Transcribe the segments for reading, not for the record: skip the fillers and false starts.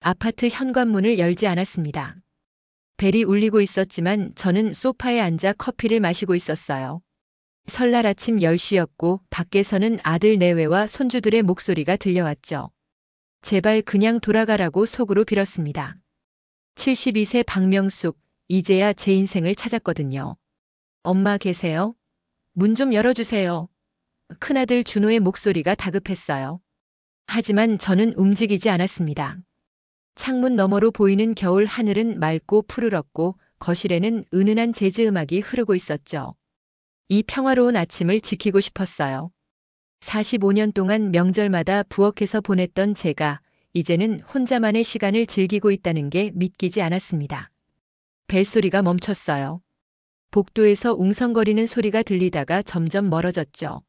아파트 현관문을 열지 않았습니다. 벨이 울리고 있었지만 저는 소파에 앉아 커피를 마시고 있었어요. 설날 아침 10시였고 밖에서는 아들 내외와 손주들의 목소리가 들려왔죠. 제발 그냥 돌아가라고 속으로 빌었습니다. 72세 박명숙, 이제야 제 인생을 찾았거든요. 엄마 계세요? 문 좀 열어주세요. 큰아들 준호의 목소리가 다급했어요. 하지만 저는 움직이지 않았습니다. 창문 너머로 보이는 겨울 하늘은 맑고 푸르렀고 거실에는 은은한 재즈 음악이 흐르고 있었죠. 이 평화로운 아침을 지키고 싶었어요. 45년 동안 명절마다 부엌에서 보냈던 제가 이제는 혼자만의 시간을 즐기고 있다는 게 믿기지 않았습니다. 벨소리가 멈췄어요. 복도에서 웅성거리는 소리가 들리다가 점점 멀어졌죠.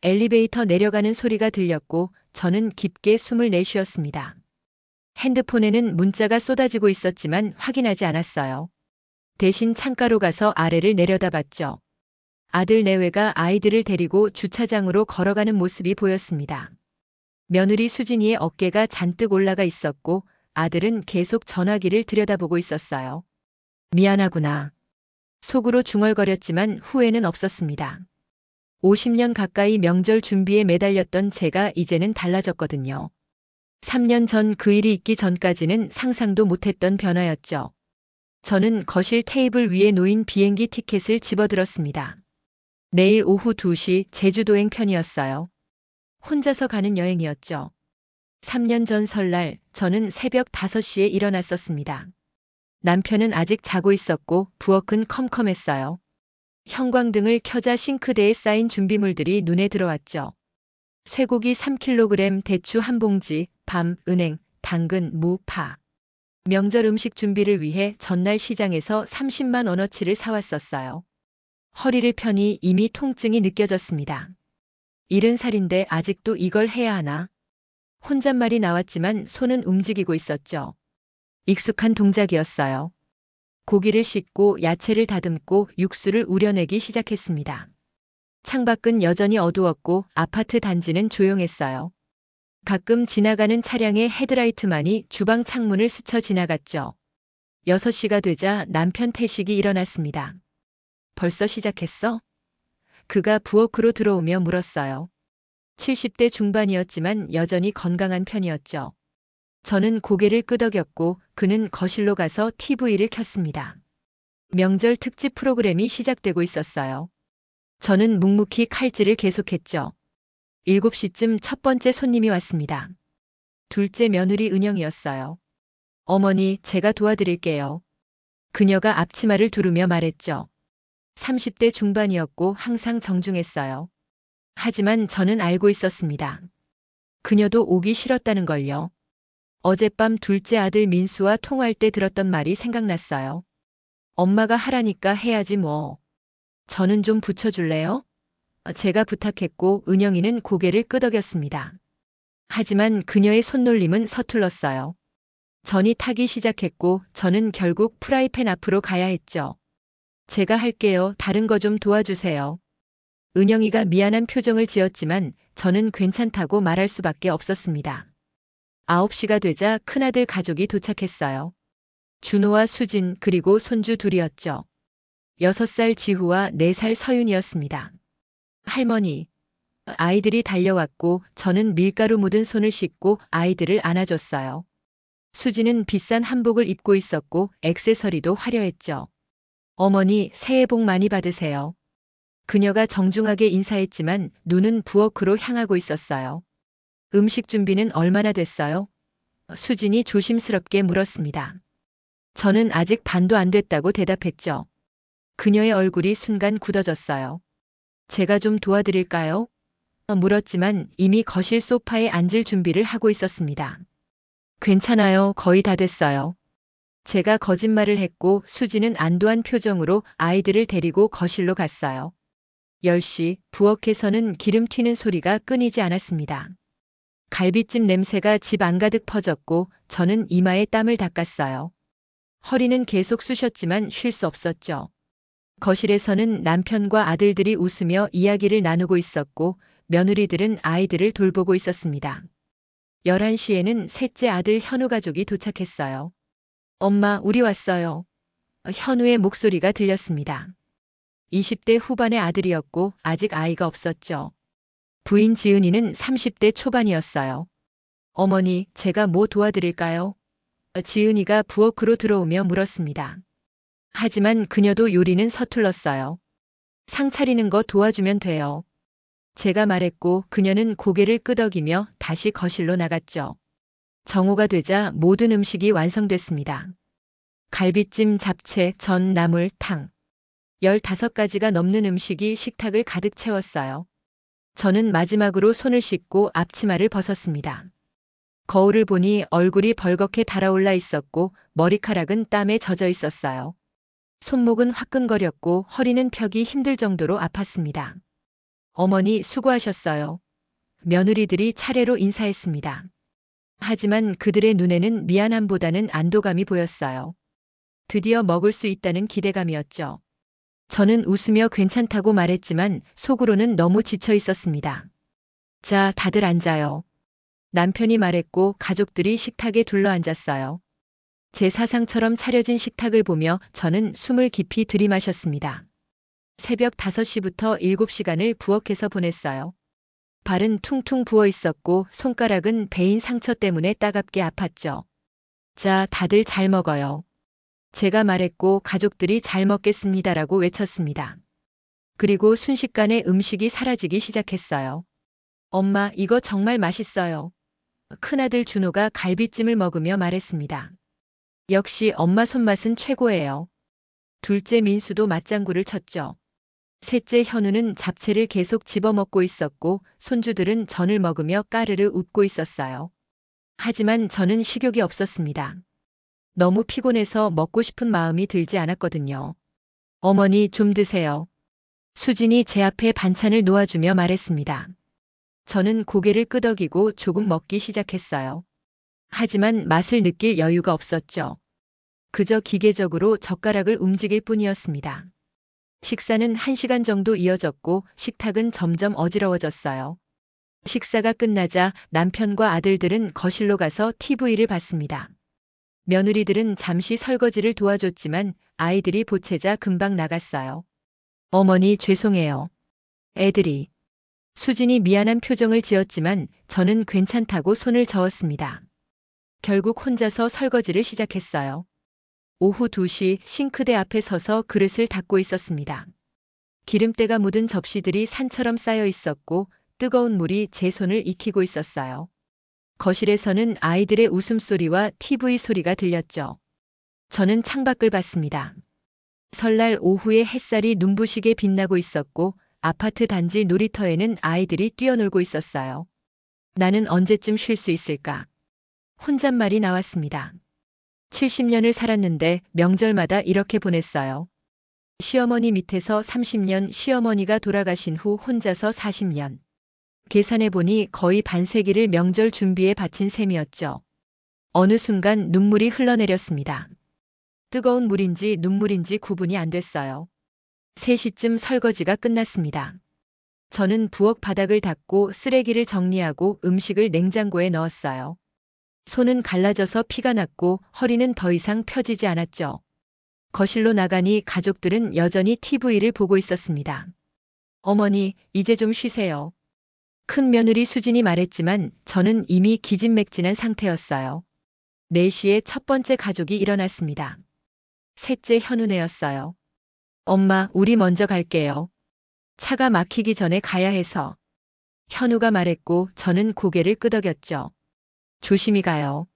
엘리베이터 내려가는 소리가 들렸고 저는 깊게 숨을 내쉬었습니다. 핸드폰에는 문자가 쏟아지고 있었지만 확인하지 않았어요. 대신 창가로 가서 아래를 내려다봤죠. 아들 내외가 아이들을 데리고 주차장으로 걸어가는 모습이 보였습니다. 며느리 수진이의 어깨가 잔뜩 올라가 있었고 아들은 계속 전화기를 들여다보고 있었어요. 미안하구나. 속으로 중얼거렸지만 후회는 없었습니다. 50년 가까이 명절 준비에 매달렸던 제가 이제는 달라졌거든요. 3년 전 그 일이 있기 전까지는 상상도 못했던 변화였죠. 저는 거실 테이블 위에 놓인 비행기 티켓을 집어들었습니다. 내일 오후 2시 제주도행 편이었어요. 혼자서 가는 여행이었죠. 3년 전 설날 저는 새벽 5시에 일어났었습니다. 남편은 아직 자고 있었고 부엌은 컴컴했어요. 형광등을 켜자 싱크대에 쌓인 준비물들이 눈에 들어왔죠. 쇠고기 3kg, 대추 한 봉지, 밤, 은행, 당근, 무, 파. 명절 음식 준비를 위해 전날 시장에서 30만 원어치를 사왔었어요. 허리를 펴니 이미 통증이 느껴졌습니다. 70살인데 아직도 이걸 해야 하나? 혼잣말이 나왔지만 손은 움직이고 있었죠. 익숙한 동작이었어요. 고기를 씻고 야채를 다듬고 육수를 우려내기 시작했습니다. 창밖은 여전히 어두웠고 아파트 단지는 조용했어요. 가끔 지나가는 차량의 헤드라이트만이 주방 창문을 스쳐 지나갔죠. 6시가 되자 남편 태식이 일어났습니다. 벌써 시작했어? 그가 부엌으로 들어오며 물었어요. 70대 중반이었지만 여전히 건강한 편이었죠. 저는 고개를 끄덕였고 그는 거실로 가서 TV를 켰습니다. 명절 특집 프로그램이 시작되고 있었어요. 저는 묵묵히 칼질을 계속했죠. 7시쯤 첫 번째 손님이 왔습니다. 둘째 며느리 은영이었어요. 어머니, 제가 도와드릴게요. 그녀가 앞치마를 두르며 말했죠. 30대 중반이었고 항상 정중했어요. 하지만 저는 알고 있었습니다. 그녀도 오기 싫었다는 걸요. 어젯밤 둘째 아들 민수와 통화할 때 들었던 말이 생각났어요. 엄마가 하라니까 해야지 뭐. 저는 좀 붙여줄래요? 제가 부탁했고 은영이는 고개를 끄덕였습니다. 하지만 그녀의 손놀림은 서툴렀어요. 전이 타기 시작했고 저는 결국 프라이팬 앞으로 가야 했죠. 제가 할게요. 다른 거 좀 도와주세요. 은영이가 미안한 표정을 지었지만 저는 괜찮다고 말할 수밖에 없었습니다. 9시가 되자 큰아들 가족이 도착했어요. 준호와 수진 그리고 손주 둘이었죠. 6살 지후와 4살 서윤이었습니다. 할머니. 아이들이 달려왔고 저는 밀가루 묻은 손을 씻고 아이들을 안아줬어요. 수진은 비싼 한복을 입고 있었고 액세서리도 화려했죠. 어머니, 새해 복 많이 받으세요. 그녀가 정중하게 인사했지만 눈은 부엌으로 향하고 있었어요. 음식 준비는 얼마나 됐어요? 수진이 조심스럽게 물었습니다. 저는 아직 반도 안 됐다고 대답했죠. 그녀의 얼굴이 순간 굳어졌어요. 제가 좀 도와드릴까요? 물었지만 이미 거실 소파에 앉을 준비를 하고 있었습니다. 괜찮아요. 거의 다 됐어요. 제가 거짓말을 했고 수지는 안도한 표정으로 아이들을 데리고 거실로 갔어요. 10시 부엌에서는 기름 튀는 소리가 끊이지 않았습니다. 갈비찜 냄새가 집 안가득 퍼졌고 저는 이마에 땀을 닦았어요. 허리는 계속 쑤셨지만 쉴 수 없었죠. 거실에서는 남편과 아들들이 웃으며 이야기를 나누고 있었고 며느리들은 아이들을 돌보고 있었습니다. 11시에는 셋째 아들 현우 가족이 도착했어요. 엄마, 우리 왔어요. 현우의 목소리가 들렸습니다. 20대 후반의 아들이었고 아직 아이가 없었죠. 부인 지은이는 30대 초반이었어요. 어머니, 제가 뭐 도와드릴까요? 지은이가 부엌으로 들어오며 물었습니다. 하지만 그녀도 요리는 서툴렀어요. 상 차리는 거 도와주면 돼요. 제가 말했고 그녀는 고개를 끄덕이며 다시 거실로 나갔죠. 정오가 되자 모든 음식이 완성됐습니다. 갈비찜, 잡채, 전, 나물, 탕. 15가지가 넘는 음식이 식탁을 가득 채웠어요. 저는 마지막으로 손을 씻고 앞치마를 벗었습니다. 거울을 보니 얼굴이 벌겋게 달아올라 있었고 머리카락은 땀에 젖어 있었어요. 손목은 화끈거렸고 허리는 펴기 힘들 정도로 아팠습니다. 어머니, 수고하셨어요. 며느리들이 차례로 인사했습니다. 하지만 그들의 눈에는 미안함보다는 안도감이 보였어요. 드디어 먹을 수 있다는 기대감이었죠. 저는 웃으며 괜찮다고 말했지만 속으로는 너무 지쳐 있었습니다. 자, 다들 앉아요. 남편이 말했고 가족들이 식탁에 둘러앉았어요. 제 사상처럼 차려진 식탁을 보며 저는 숨을 깊이 들이마셨습니다. 새벽 5시부터 7시간을 부엌에서 보냈어요. 발은 퉁퉁 부어 있었고 손가락은 베인 상처 때문에 따갑게 아팠죠. 자, 다들 잘 먹어요. 제가 말했고 가족들이 잘 먹겠습니다라고 외쳤습니다. 그리고 순식간에 음식이 사라지기 시작했어요. 엄마, 이거 정말 맛있어요. 큰아들 준호가 갈비찜을 먹으며 말했습니다. 역시 엄마 손맛은 최고예요. 둘째 민수도 맞장구를 쳤죠. 셋째 현우는 잡채를 계속 집어먹고 있었고 손주들은 전을 먹으며 까르르 웃고 있었어요. 하지만 저는 식욕이 없었습니다. 너무 피곤해서 먹고 싶은 마음이 들지 않았거든요. 어머니, 좀 드세요. 수진이 제 앞에 반찬을 놓아주며 말했습니다. 저는 고개를 끄덕이고 조금 먹기 시작했어요. 하지만 맛을 느낄 여유가 없었죠. 그저 기계적으로 젓가락을 움직일 뿐이었습니다. 식사는 1시간 정도 이어졌고 식탁은 점점 어지러워졌어요. 식사가 끝나자 남편과 아들들은 거실로 가서 TV를 봤습니다. 며느리들은 잠시 설거지를 도와줬지만 아이들이 보채자 금방 나갔어요. 어머니, 죄송해요. 애들이. 수진이 미안한 표정을 지었지만 저는 괜찮다고 손을 저었습니다. 결국 혼자서 설거지를 시작했어요. 오후 2시 싱크대 앞에 서서 그릇을 닦고 있었습니다. 기름때가 묻은 접시들이 산처럼 쌓여 있었고 뜨거운 물이 제 손을 익히고 있었어요. 거실에서는 아이들의 웃음소리와 TV 소리가 들렸죠. 저는 창밖을 봤습니다. 설날 오후에 햇살이 눈부시게 빛나고 있었고 아파트 단지 놀이터에는 아이들이 뛰어놀고 있었어요. 나는 언제쯤 쉴 수 있을까? 혼잣말이 나왔습니다. 70년을 살았는데 명절마다 이렇게 보냈어요. 시어머니 밑에서 30년, 시어머니가 돌아가신 후 혼자서 40년. 계산해보니 거의 반세기를 명절 준비에 바친 셈이었죠. 어느 순간 눈물이 흘러내렸습니다. 뜨거운 물인지 눈물인지 구분이 안 됐어요. 3시쯤 설거지가 끝났습니다. 저는 부엌 바닥을 닦고 쓰레기를 정리하고 음식을 냉장고에 넣었어요. 손은 갈라져서 피가 났고 허리는 더 이상 펴지지 않았죠. 거실로 나가니 가족들은 여전히 TV를 보고 있었습니다. 어머니, 이제 좀 쉬세요. 큰 며느리 수진이 말했지만 저는 이미 기진맥진한 상태였어요. 4시에 첫 번째 가족이 일어났습니다. 셋째 현우네였어요. 엄마, 우리 먼저 갈게요. 차가 막히기 전에 가야 해서. 현우가 말했고 저는 고개를 끄덕였죠. 조심히 가요.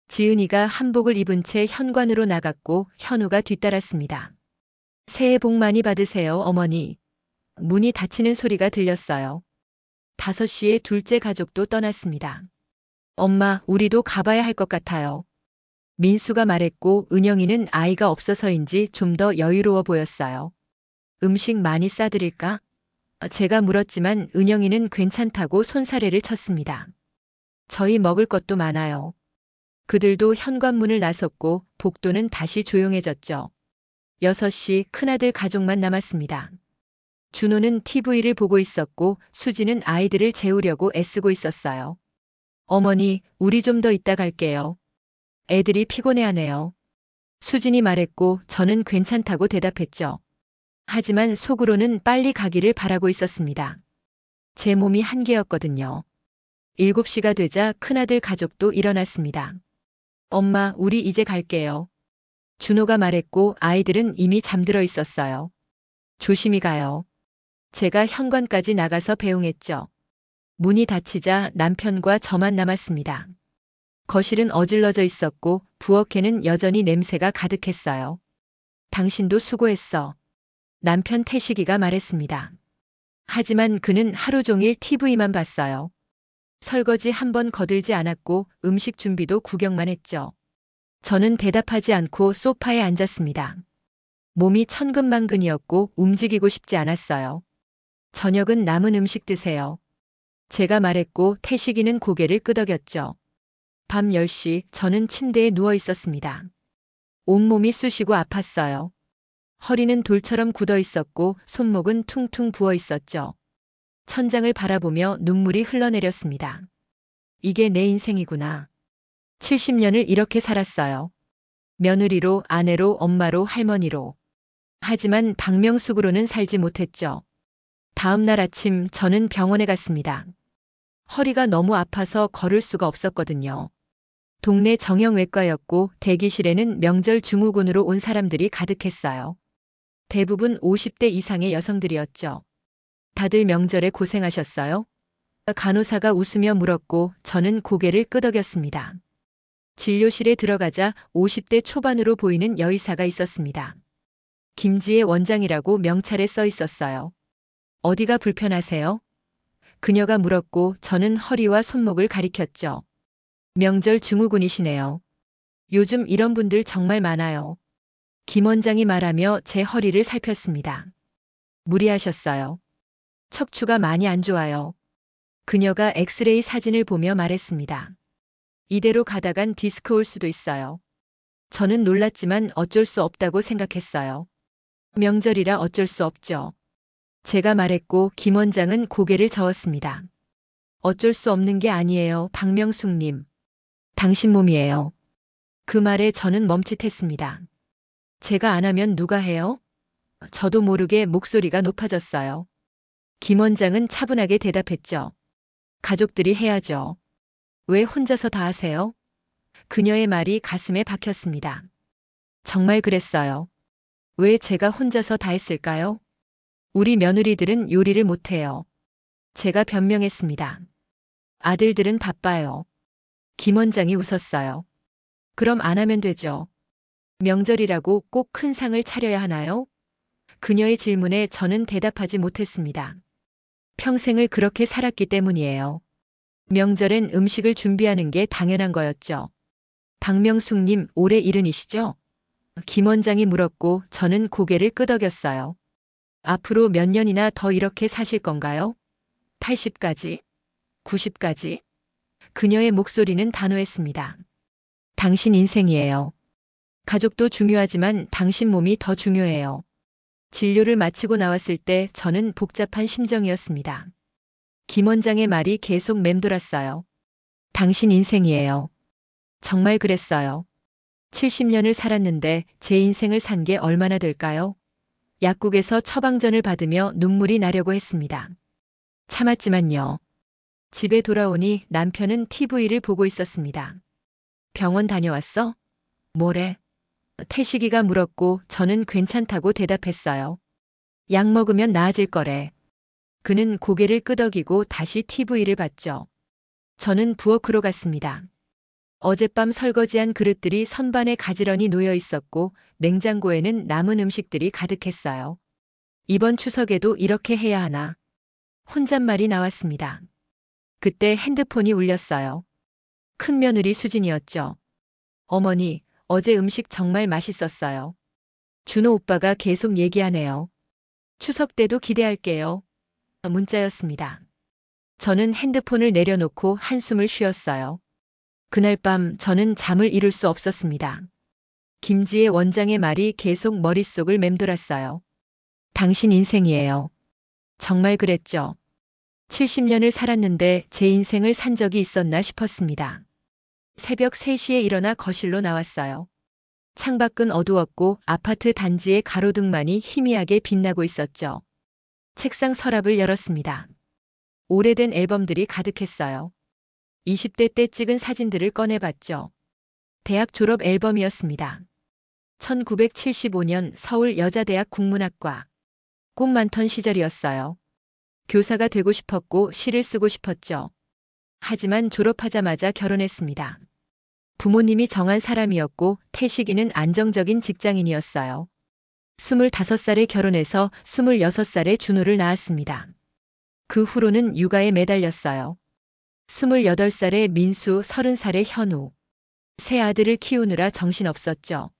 지은이가 한복을 입은 채 현관으로 나갔고 현우가 뒤따랐습니다. 새해 복 많이 받으세요, 어머니. 문이 닫히는 소리가 들렸어요. 5시에 둘째 가족도 떠났습니다. 엄마, 우리도 가봐야 할 것 같아요. 민수가 말했고 은영이는 아이가 없어서인지 좀 더 여유로워 보였어요. 음식 많이 싸드릴까? 제가 물었지만 은영이는 괜찮다고 손사래를 쳤습니다. 저희 먹을 것도 많아요. 그들도 현관문을 나섰고 복도는 다시 조용해졌죠. 6시 큰아들 가족만 남았습니다. 준호는 TV를 보고 있었고 수지는 아이들을 재우려고 애쓰고 있었어요. 어머니, 우리 좀 더 이따 갈게요. 애들이 피곤해하네요. 수진이 말했고 저는 괜찮다고 대답했죠. 하지만 속으로는 빨리 가기를 바라고 있었습니다. 제 몸이 한계였거든요. 7시가 되자 큰아들 가족도 일어났습니다. 엄마, 우리 이제 갈게요. 준호가 말했고 아이들은 이미 잠들어 있었어요. 조심히 가요. 제가 현관까지 나가서 배웅했죠. 문이 닫히자 남편과 저만 남았습니다. 거실은 어질러져 있었고 부엌에는 여전히 냄새가 가득했어요. 당신도 수고했어. 남편 태식이가 말했습니다. 하지만 그는 하루 종일 TV만 봤어요. 설거지 한 번 거들지 않았고 음식 준비도 구경만 했죠. 저는 대답하지 않고 소파에 앉았습니다. 몸이 천근만근이었고 움직이고 싶지 않았어요. 저녁은 남은 음식 드세요. 제가 말했고 태식이는 고개를 끄덕였죠. 밤 10시 저는 침대에 누워 있었습니다. 온몸이 쑤시고 아팠어요. 허리는 돌처럼 굳어 있었고 손목은 퉁퉁 부어 있었죠. 천장을 바라보며 눈물이 흘러내렸습니다. 이게 내 인생이구나. 70년을 이렇게 살았어요. 며느리로, 아내로, 엄마로, 할머니로. 하지만 박명숙으로는 살지 못했죠. 다음 날 아침 저는 병원에 갔습니다. 허리가 너무 아파서 걸을 수가 없었거든요. 동네 정형외과였고 대기실에는 명절 증후군으로 온 사람들이 가득했어요. 대부분 50대 이상의 여성들이었죠. 다들 명절에 고생하셨어요? 간호사가 웃으며 물었고 저는 고개를 끄덕였습니다. 진료실에 들어가자 50대 초반으로 보이는 여의사가 있었습니다. 김지혜 원장이라고 명찰에 써 있었어요. 어디가 불편하세요? 그녀가 물었고 저는 허리와 손목을 가리켰죠. 명절 증후군이시네요. 요즘 이런 분들 정말 많아요. 김 원장이 말하며 제 허리를 살폈습니다. 무리하셨어요. 척추가 많이 안 좋아요. 그녀가 엑스레이 사진을 보며 말했습니다. 이대로 가다간 디스크 올 수도 있어요. 저는 놀랐지만 어쩔 수 없다고 생각했어요. 명절이라 어쩔 수 없죠. 제가 말했고 김 원장은 고개를 저었습니다. 어쩔 수 없는 게 아니에요, 박명숙님. 당신 몸이에요. 그 말에 저는 멈칫했습니다. 제가 안 하면 누가 해요? 저도 모르게 목소리가 높아졌어요. 김 원장은 차분하게 대답했죠. 가족들이 해야죠. 왜 혼자서 다 하세요? 그녀의 말이 가슴에 박혔습니다. 정말 그랬어요. 왜 제가 혼자서 다 했을까요? 우리 며느리들은 요리를 못해요. 제가 변명했습니다. 아들들은 바빠요. 김 원장이 웃었어요. 그럼 안 하면 되죠. 명절이라고 꼭 큰 상을 차려야 하나요? 그녀의 질문에 저는 대답하지 못했습니다. 평생을 그렇게 살았기 때문이에요. 명절엔 음식을 준비하는 게 당연한 거였죠. 박명숙님, 올해 70이시죠? 김 원장이 물었고 저는 고개를 끄덕였어요. 앞으로 몇 년이나 더 이렇게 사실 건가요? 80까지? 90까지? 그녀의 목소리는 단호했습니다. 당신 인생이에요. 가족도 중요하지만 당신 몸이 더 중요해요. 진료를 마치고 나왔을 때 저는 복잡한 심정이었습니다. 김 원장의 말이 계속 맴돌았어요. 당신 인생이에요. 정말 그랬어요. 70년을 살았는데 제 인생을 산 게 얼마나 될까요? 약국에서 처방전을 받으며 눈물이 나려고 했습니다. 참았지만요. 집에 돌아오니 남편은 TV를 보고 있었습니다. 병원 다녀왔어? 뭐래? 태식이가 물었고 저는 괜찮다고 대답했어요. 약 먹으면 나아질 거래. 그는 고개를 끄덕이고 다시 TV를 봤죠. 저는 부엌으로 갔습니다. 어젯밤 설거지한 그릇들이 선반에 가지런히 놓여 있었고 냉장고에는 남은 음식들이 가득했어요. 이번 추석에도 이렇게 해야 하나? 혼잣말이 나왔습니다. 그때 핸드폰이 울렸어요. 큰며느리 수진이었죠. 어머니, 어제 음식 정말 맛있었어요. 준호 오빠가 계속 얘기하네요. 추석 때도 기대할게요. 문자였습니다. 저는 핸드폰을 내려놓고 한숨을 쉬었어요. 그날 밤 저는 잠을 이룰 수 없었습니다. 김지혜 원장의 말이 계속 머릿속을 맴돌았어요. 당신 인생이에요. 정말 그랬죠. 70년을 살았는데 제 인생을 산 적이 있었나 싶었습니다. 새벽 3시에 일어나 거실로 나왔어요. 창밖은 어두웠고 아파트 단지의 가로등만이 희미하게 빛나고 있었죠. 책상 서랍을 열었습니다. 오래된 앨범들이 가득했어요. 20대 때 찍은 사진들을 꺼내봤죠. 대학 졸업 앨범이었습니다. 1975년 서울 여자대학 국문학과. 꿈 많던 시절이었어요. 교사가 되고 싶었고 시를 쓰고 싶었죠. 하지만 졸업하자마자 결혼했습니다. 부모님이 정한 사람이었고 태식이는 안정적인 직장인이었어요. 25살에 결혼해서 26살에 준호를 낳았습니다. 그 후로는 육아에 매달렸어요. 28살에 민수, 30살에 현우. 세 아들을 키우느라 정신없었죠.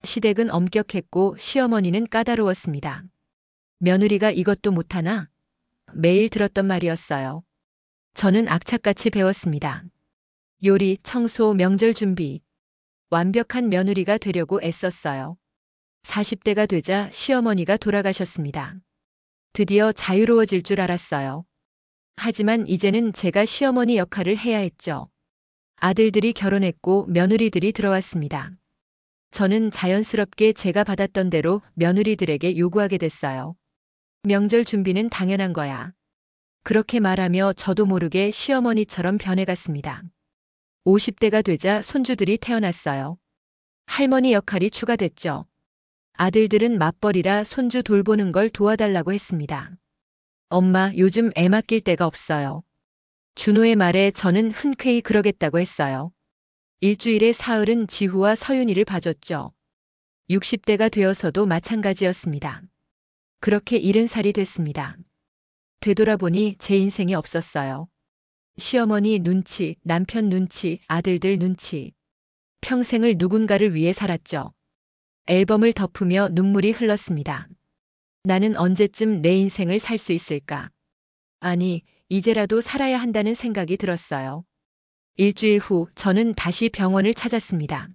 시댁은 엄격했고 시어머니는 까다로웠습니다. 며느리가 이것도 못하나? 매일 들었던 말이었어요. 저는 악착같이 배웠습니다. 요리, 청소, 명절 준비. 완벽한 며느리가 되려고 애썼어요. 40대가 되자 시어머니가 돌아가셨습니다. 드디어 자유로워질 줄 알았어요. 하지만 이제는 제가 시어머니 역할을 해야 했죠. 아들들이 결혼했고 며느리들이 들어왔습니다. 저는 자연스럽게 제가 받았던 대로 며느리들에게 요구하게 됐어요. 명절 준비는 당연한 거야. 그렇게 말하며 저도 모르게 시어머니처럼 변해갔습니다. 50대가 되자 손주들이 태어났어요. 할머니 역할이 추가됐죠. 아들들은 맞벌이라 손주 돌보는 걸 도와달라고 했습니다. 엄마, 요즘 애 맡길 데가 없어요. 준호의 말에 저는 흔쾌히 그러겠다고 했어요. 일주일에 사흘은 지후와 서윤이를 봐줬죠. 60대가 되어서도 마찬가지였습니다. 그렇게 70살이 됐습니다. 되돌아보니 제 인생이 없었어요. 시어머니 눈치, 남편 눈치, 아들들 눈치. 평생을 누군가를 위해 살았죠. 앨범을 덮으며 눈물이 흘렀습니다. 나는 언제쯤 내 인생을 살 수 있을까? 아니, 이제라도 살아야 한다는 생각이 들었어요. 일주일 후 저는 다시 병원을 찾았습니다.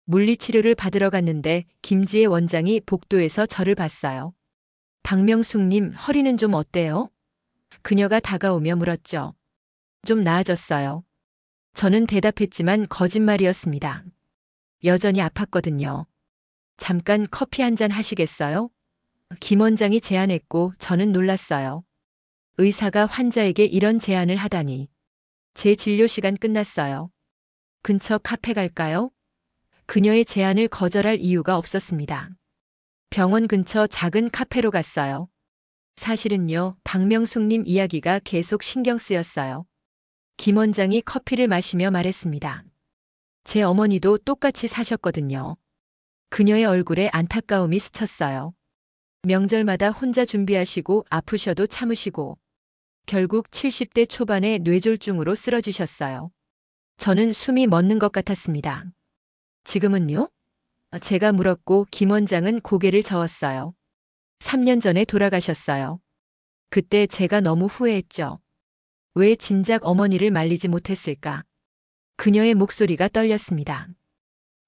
물리치료를 받으러 갔는데 김지혜 원장이 복도에서 저를 봤어요. 박명숙님, 허리는 좀 어때요? 그녀가 다가오며 물었죠. 좀 나아졌어요. 저는 대답했지만 거짓말이었습니다. 여전히 아팠거든요. 잠깐 커피 한 잔 하시겠어요? 김 원장이 제안했고 저는 놀랐어요. 의사가 환자에게 이런 제안을 하다니. 제 진료 시간 끝났어요. 근처 카페 갈까요? 그녀의 제안을 거절할 이유가 없었습니다. 병원 근처 작은 카페로 갔어요. 사실은요, 박명숙님 이야기가 계속 신경 쓰였어요. 김 원장이 커피를 마시며 말했습니다. 제 어머니도 똑같이 사셨거든요. 그녀의 얼굴에 안타까움이 스쳤어요. 명절마다 혼자 준비하시고 아프셔도 참으시고 결국 70대 초반에 뇌졸중으로 쓰러지셨어요. 저는 숨이 멎는 것 같았습니다. 지금은요? 제가 물었고 김 원장은 고개를 저었어요. 3년 전에 돌아가셨어요. 그때 제가 너무 후회했죠. 왜 진작 어머니를 말리지 못했을까? 그녀의 목소리가 떨렸습니다.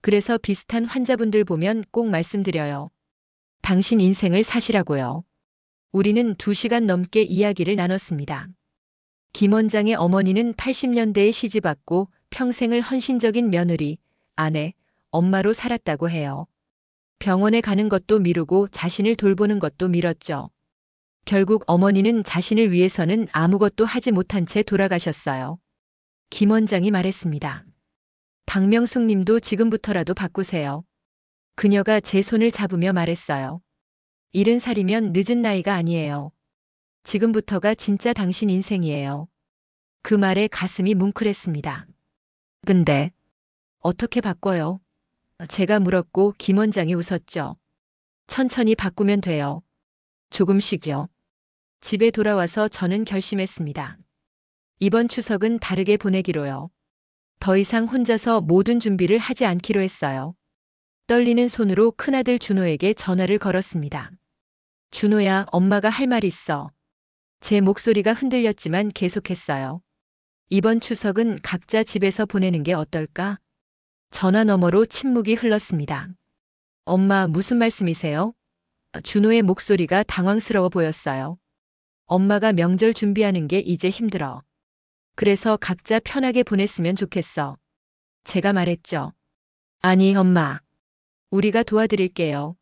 그래서 비슷한 환자분들 보면 꼭 말씀드려요. 당신 인생을 사시라고요. 우리는 2시간 넘게 이야기를 나눴습니다. 김 원장의 어머니는 80년대에 시집왔고 평생을 헌신적인 며느리, 아내, 엄마로 살았다고 해요. 병원에 가는 것도 미루고 자신을 돌보는 것도 미뤘죠. 결국 어머니는 자신을 위해서는 아무것도 하지 못한 채 돌아가셨어요. 김 원장이 말했습니다. 박명숙 님도 지금부터라도 바꾸세요. 그녀가 제 손을 잡으며 말했어요. 70살이면 늦은 나이가 아니에요. 지금부터가 진짜 당신 인생이에요. 그 말에 가슴이 뭉클했습니다. 근데 어떻게 바꿔요? 제가 물었고 김 원장이 웃었죠. 천천히 바꾸면 돼요. 조금씩요. 집에 돌아와서 저는 결심했습니다. 이번 추석은 다르게 보내기로요. 더 이상 혼자서 모든 준비를 하지 않기로 했어요. 떨리는 손으로 큰아들 준호에게 전화를 걸었습니다. 준호야, 엄마가 할 말 있어. 제 목소리가 흔들렸지만 계속했어요. 이번 추석은 각자 집에서 보내는 게 어떨까? 전화 너머로 침묵이 흘렀습니다. 엄마, 무슨 말씀이세요? 준호의 목소리가 당황스러워 보였어요. 엄마가 명절 준비하는 게 이제 힘들어. 그래서 각자 편하게 보냈으면 좋겠어. 제가 말했죠. 아니, 엄마. 우리가 도와드릴게요.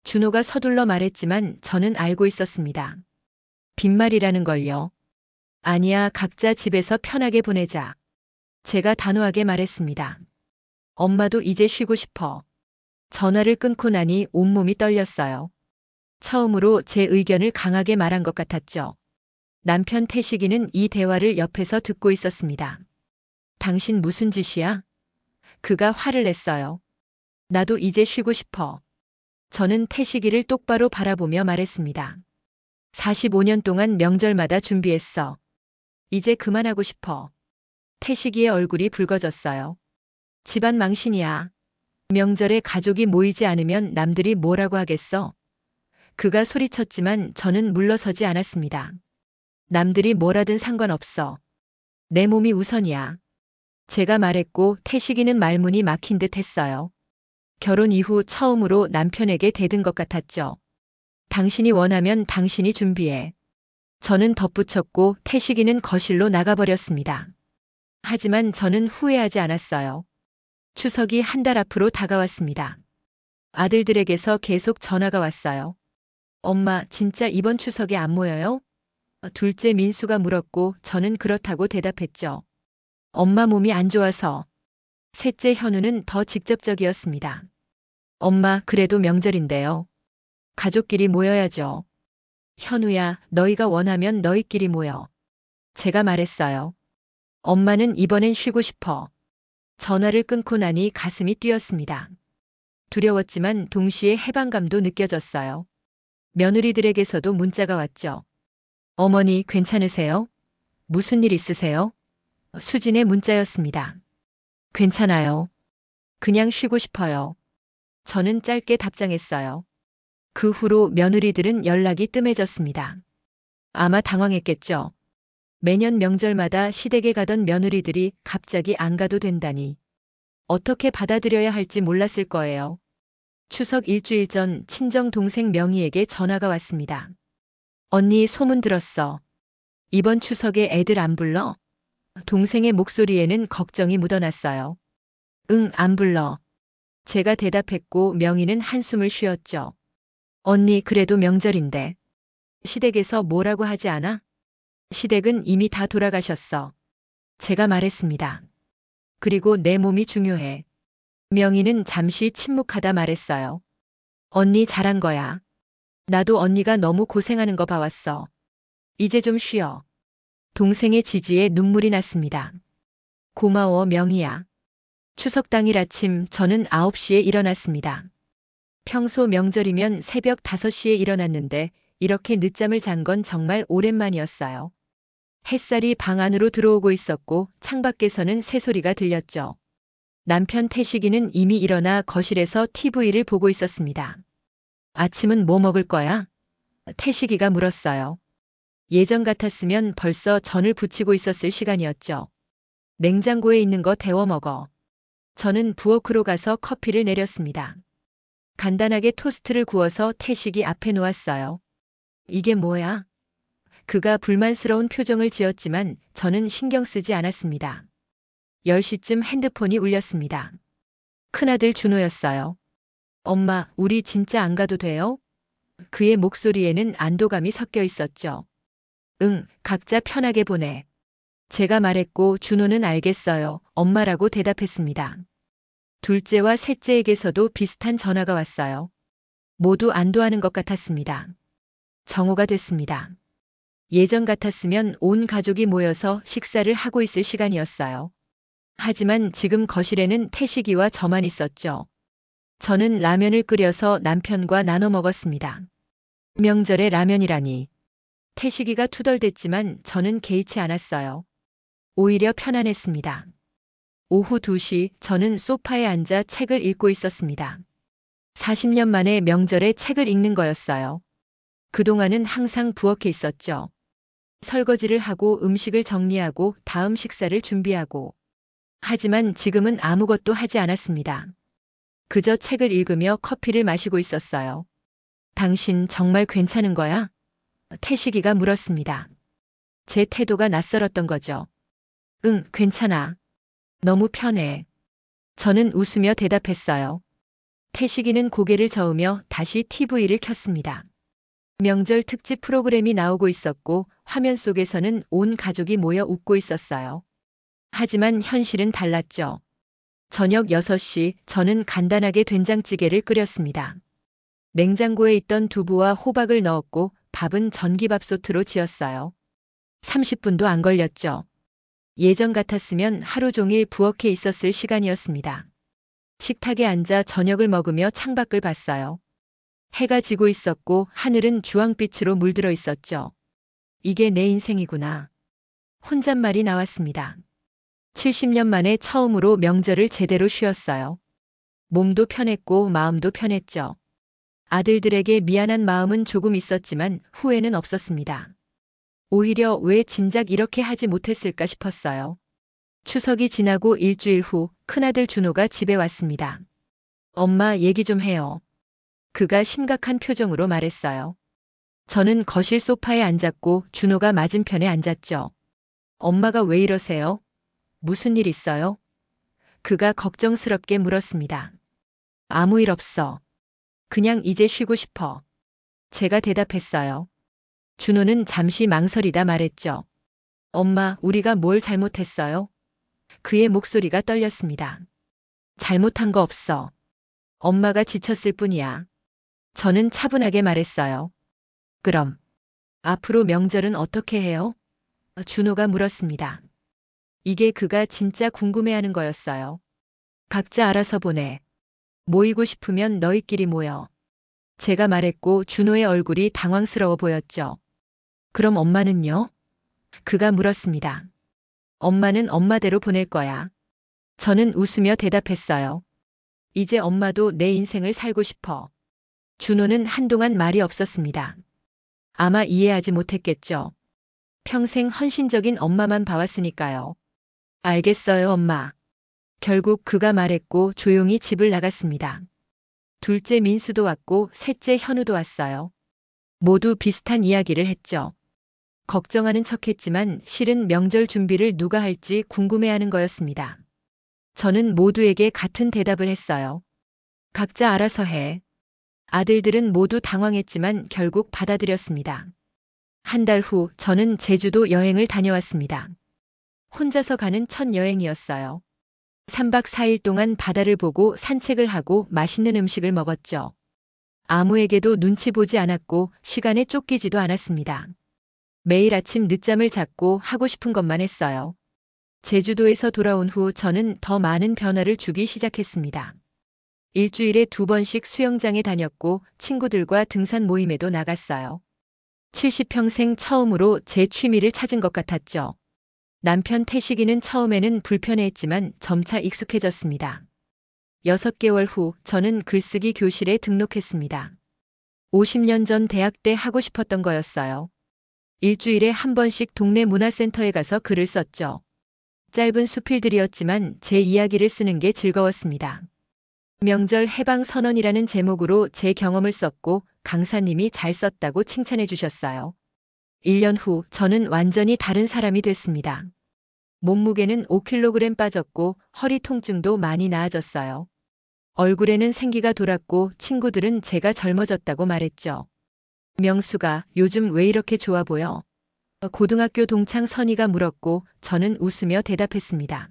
준호가 서둘러 말했지만 저는 알고 있었습니다. 빈말이라는 걸요. 아니야, 각자 집에서 편하게 보내자. 제가 단호하게 말했습니다. 엄마도 이제 쉬고 싶어. 전화를 끊고 나니 온몸이 떨렸어요. 처음으로 제 의견을 강하게 말한 것 같았죠. 남편 태식이는 이 대화를 옆에서 듣고 있었습니다. 당신 무슨 짓이야? 그가 화를 냈어요. 나도 이제 쉬고 싶어. 저는 태식이를 똑바로 바라보며 말했습니다. 45년 동안 명절마다 준비했어. 이제 그만하고 싶어. 태식이의 얼굴이 붉어졌어요. 집안 망신이야. 명절에 가족이 모이지 않으면 남들이 뭐라고 하겠어? 그가 소리쳤지만 저는 물러서지 않았습니다. 남들이 뭐라든 상관없어. 내 몸이 우선이야. 제가 말했고 태식이는 말문이 막힌 듯 했어요. 결혼 이후 처음으로 남편에게 대든 것 같았죠. 당신이 원하면 당신이 준비해. 저는 덧붙였고 태식이는 거실로 나가버렸습니다. 하지만 저는 후회하지 않았어요. 추석이 한 달 앞으로 다가왔습니다. 아들들에게서 계속 전화가 왔어요. 엄마, 진짜 이번 추석에 안 모여요? 둘째 민수가 물었고 저는 그렇다고 대답했죠. 엄마 몸이 안 좋아서. 셋째 현우는 더 직접적이었습니다. 엄마, 그래도 명절인데요. 가족끼리 모여야죠. 현우야, 너희가 원하면 너희끼리 모여. 제가 말했어요. 엄마는 이번엔 쉬고 싶어. 전화를 끊고 나니 가슴이 뛰었습니다. 두려웠지만 동시에 해방감도 느껴졌어요. 며느리들에게서도 문자가 왔죠. 어머니, 괜찮으세요? 무슨 일 있으세요? 수진의 문자였습니다. 괜찮아요. 그냥 쉬고 싶어요. 저는 짧게 답장했어요. 그 후로 며느리들은 연락이 뜸해졌습니다. 아마 당황했겠죠. 매년 명절마다 시댁에 가던 며느리들이 갑자기 안 가도 된다니. 어떻게 받아들여야 할지 몰랐을 거예요. 추석 일주일 전 친정 동생 명희에게 전화가 왔습니다. 언니, 소문 들었어. 이번 추석에 애들 안 불러? 동생의 목소리에는 걱정이 묻어났어요. 응, 안 불러. 제가 대답했고 명희는 한숨을 쉬었죠. 언니, 그래도 명절인데. 시댁에서 뭐라고 하지 않아? 시댁은 이미 다 돌아가셨어. 제가 말했습니다. 그리고 내 몸이 중요해. 명희는 잠시 침묵하다 말했어요. 언니 잘한 거야. 나도 언니가 너무 고생하는 거 봐왔어. 이제 좀 쉬어. 동생의 지지에 눈물이 났습니다. 고마워, 명희야. 추석 당일 아침 저는 9시에 일어났습니다. 평소 명절이면 새벽 5시에 일어났는데 이렇게 늦잠을 잔 건 정말 오랜만이었어요. 햇살이 방 안으로 들어오고 있었고 창밖에서는 새소리가 들렸죠. 남편 태식이는 이미 일어나 거실에서 TV를 보고 있었습니다. 아침은 뭐 먹을 거야? 태식이가 물었어요. 예전 같았으면 벌써 전을 부치고 있었을 시간이었죠. 냉장고에 있는 거 데워 먹어. 저는 부엌으로 가서 커피를 내렸습니다. 간단하게 토스트를 구워서 태식이 앞에 놓았어요. 이게 뭐야? 그가 불만스러운 표정을 지었지만 저는 신경 쓰지 않았습니다. 10시쯤 핸드폰이 울렸습니다. 큰아들 준호였어요. 엄마, 우리 진짜 안 가도 돼요? 그의 목소리에는 안도감이 섞여 있었죠. 응, 각자 편하게 보내. 제가 말했고 준호는 알겠어요, 엄마라고 대답했습니다. 둘째와 셋째에게서도 비슷한 전화가 왔어요. 모두 안도하는 것 같았습니다. 정오가 됐습니다. 예전 같았으면 온 가족이 모여서 식사를 하고 있을 시간이었어요. 하지만 지금 거실에는 태식이와 저만 있었죠. 저는 라면을 끓여서 남편과 나눠 먹었습니다. 명절에 라면이라니. 태식이가 투덜댔지만 저는 개의치 않았어요. 오히려 편안했습니다. 오후 2시 저는 소파에 앉아 책을 읽고 있었습니다. 40년 만에 명절에 책을 읽는 거였어요. 그동안은 항상 부엌에 있었죠. 설거지를 하고 음식을 정리하고 다음 식사를 준비하고. 하지만 지금은 아무것도 하지 않았습니다. 그저 책을 읽으며 커피를 마시고 있었어요. 당신 정말 괜찮은 거야? 태식이가 물었습니다. 제 태도가 낯설었던 거죠. 응, 괜찮아. 너무 편해. 저는 웃으며 대답했어요. 태식이는 고개를 저으며 다시 TV를 켰습니다. 명절 특집 프로그램이 나오고 있었고 화면 속에서는 온 가족이 모여 웃고 있었어요. 하지만 현실은 달랐죠. 저녁 6시 저는 간단하게 된장찌개를 끓였습니다. 냉장고에 있던 두부와 호박을 넣었고 밥은 전기밥솥으로 지었어요. 30분도 안 걸렸죠. 예전 같았으면 하루 종일 부엌에 있었을 시간이었습니다. 식탁에 앉아 저녁을 먹으며 창밖을 봤어요. 해가 지고 있었고 하늘은 주황빛으로 물들어 있었죠. 이게 내 인생이구나. 혼잣말이 나왔습니다. 70년 만에 처음으로 명절을 제대로 쉬었어요. 몸도 편했고 마음도 편했죠. 아들들에게 미안한 마음은 조금 있었지만 후회는 없었습니다. 오히려 왜 진작 이렇게 하지 못했을까 싶었어요. 추석이 지나고 일주일 후 큰아들 준호가 집에 왔습니다. 엄마 얘기 좀 해요. 그가 심각한 표정으로 말했어요. 저는 거실 소파에 앉았고 준호가 맞은편에 앉았죠. 엄마가 왜 이러세요? 무슨 일 있어요? 그가 걱정스럽게 물었습니다. 아무 일 없어. 그냥 이제 쉬고 싶어. 제가 대답했어요. 준호는 잠시 망설이다 말했죠. 엄마, 우리가 뭘 잘못했어요? 그의 목소리가 떨렸습니다. 잘못한 거 없어. 엄마가 지쳤을 뿐이야. 저는 차분하게 말했어요. 그럼 앞으로 명절은 어떻게 해요? 준호가 물었습니다. 이게 그가 진짜 궁금해하는 거였어요. 각자 알아서 보내. 모이고 싶으면 너희끼리 모여. 제가 말했고 준호의 얼굴이 당황스러워 보였죠. 그럼 엄마는요? 그가 물었습니다. 엄마는 엄마대로 보낼 거야. 저는 웃으며 대답했어요. 이제 엄마도 내 인생을 살고 싶어. 준호는 한동안 말이 없었습니다. 아마 이해하지 못했겠죠. 평생 헌신적인 엄마만 봐왔으니까요. 알겠어요, 엄마. 결국 그가 말했고 조용히 집을 나갔습니다. 둘째 민수도 왔고 셋째 현우도 왔어요. 모두 비슷한 이야기를 했죠. 걱정하는 척했지만 실은 명절 준비를 누가 할지 궁금해하는 거였습니다. 저는 모두에게 같은 대답을 했어요. 각자 알아서 해. 아들들은 모두 당황했지만 결국 받아들였습니다. 한 달 후 저는 제주도 여행을 다녀왔습니다. 혼자서 가는 첫 여행이었어요. 3박 4일 동안 바다를 보고 산책을 하고 맛있는 음식을 먹었죠. 아무에게도 눈치 보지 않았고 시간에 쫓기지도 않았습니다. 매일 아침 늦잠을 잤고 하고 싶은 것만 했어요. 제주도에서 돌아온 후 저는 더 많은 변화를 주기 시작했습니다. 일주일에 2번씩 수영장에 다녔고 친구들과 등산 모임에도 나갔어요. 70평생 처음으로 제 취미를 찾은 것 같았죠. 남편 태식이는 처음에는 불편해했지만 점차 익숙해졌습니다. 6개월 후 저는 글쓰기 교실에 등록했습니다. 50년 전 대학 때 하고 싶었던 거였어요. 일주일에 한 번씩 동네 문화센터에 가서 글을 썼죠. 짧은 수필들이었지만 제 이야기를 쓰는 게 즐거웠습니다. 명절 해방 선언이라는 제목으로 제 경험을 썼고 강사님이 잘 썼다고 칭찬해 주셨어요. 1년 후 저는 완전히 다른 사람이 됐습니다. 몸무게는 5kg 빠졌고 허리 통증도 많이 나아졌어요. 얼굴에는 생기가 돌았고 친구들은 제가 젊어졌다고 말했죠. 명수가 요즘 왜 이렇게 좋아 보여? 고등학교 동창 선이가 물었고 저는 웃으며 대답했습니다.